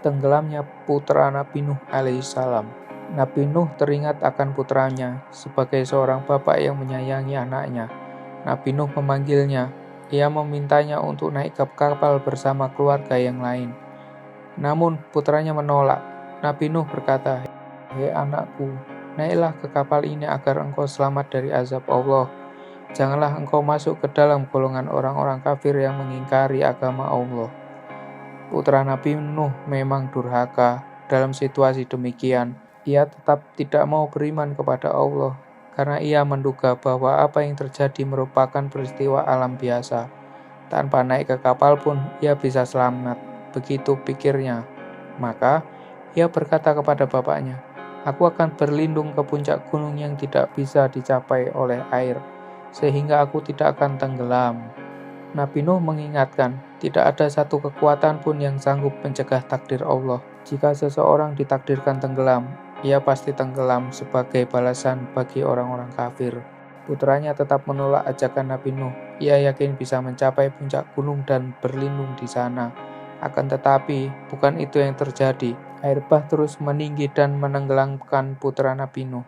Tenggelamnya putra Nabi Nuh alaihissalam. Nabi Nuh teringat akan putranya sebagai seorang bapak yang menyayangi anaknya. Nabi Nuh memanggilnya. Ia memintanya untuk naik ke kapal bersama keluarga yang lain. Namun putranya menolak. Nabi Nuh berkata, "Hei anakku, naiklah ke kapal ini agar engkau selamat dari azab Allah. Janganlah engkau masuk ke dalam golongan orang-orang kafir yang mengingkari agama Allah." Putra Nabi Nuh memang durhaka. Dalam situasi demikian, ia tetap tidak mau beriman kepada Allah karena ia menduga bahwa apa yang terjadi merupakan peristiwa alam biasa. Tanpa naik ke kapal pun ia bisa selamat, begitu pikirnya. Maka ia berkata kepada bapaknya, "Aku akan berlindung ke puncak gunung yang tidak bisa dicapai oleh air, sehingga aku tidak akan tenggelam." Nabi Nuh mengingatkan, tidak ada satu kekuatan pun yang sanggup mencegah takdir Allah. Jika seseorang ditakdirkan tenggelam, ia pasti tenggelam sebagai balasan bagi orang-orang kafir. Putranya tetap menolak ajakan Nabi Nuh. Ia yakin bisa mencapai puncak gunung dan berlindung di sana. Akan tetapi, bukan itu yang terjadi. Air bah terus meninggi dan menenggelamkan putra Nabi Nuh.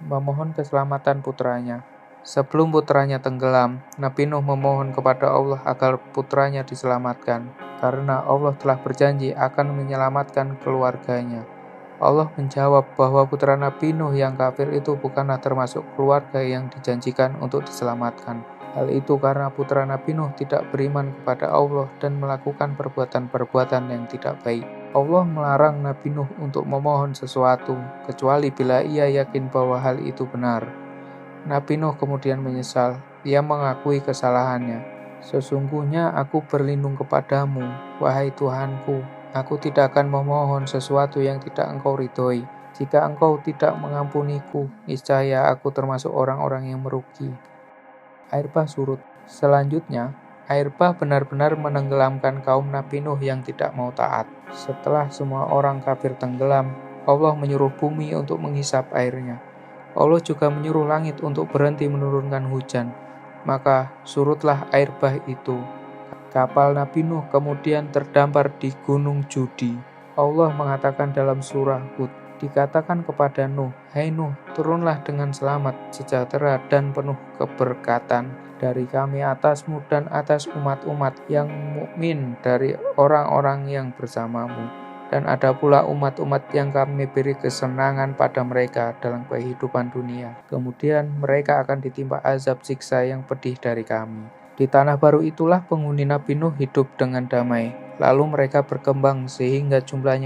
Memohon keselamatan putranya. Sebelum putranya tenggelam, Nabi Nuh memohon kepada Allah agar putranya diselamatkan, karena Allah telah berjanji akan menyelamatkan keluarganya. Allah menjawab bahwa putra Nabi Nuh yang kafir itu bukanlah termasuk keluarga yang dijanjikan untuk diselamatkan. Hal itu karena putra Nabi Nuh tidak beriman kepada Allah dan melakukan perbuatan-perbuatan yang tidak baik. Allah melarang Nabi Nuh untuk memohon sesuatu, kecuali bila ia yakin bahwa hal itu benar. Nabi Nuh kemudian menyesal. Ia mengakui kesalahannya. "Sesungguhnya aku berlindung kepadamu, wahai Tuhanku. Aku tidak akan memohon sesuatu yang tidak engkau ridhoi. Jika engkau tidak mengampuniku, niscaya aku termasuk orang-orang yang merugi." Air bah surut. Selanjutnya, air bah benar-benar menenggelamkan kaum Nabi Nuh yang tidak mau taat. Setelah semua orang kafir tenggelam, Allah menyuruh bumi untuk menghisap airnya. Allah juga menyuruh langit untuk berhenti menurunkan hujan. Maka surutlah air bah itu. Kapal Nabi Nuh kemudian terdampar di Gunung Judi. Allah mengatakan dalam surah Hud, dikatakan kepada Nuh, "Hai Nuh, turunlah dengan selamat, sejahtera dan penuh keberkatan dari kami atasmu dan atas umat-umat yang mukmin dari orang-orang yang bersamamu. Dan ada pula umat-umat yang kami beri kesenangan pada mereka dalam kehidupan dunia. Kemudian mereka akan ditimpa azab siksa yang pedih dari kami." Di tanah baru itulah penghuni Nabi Nuh hidup dengan damai. Lalu mereka berkembang sehingga jumlahnya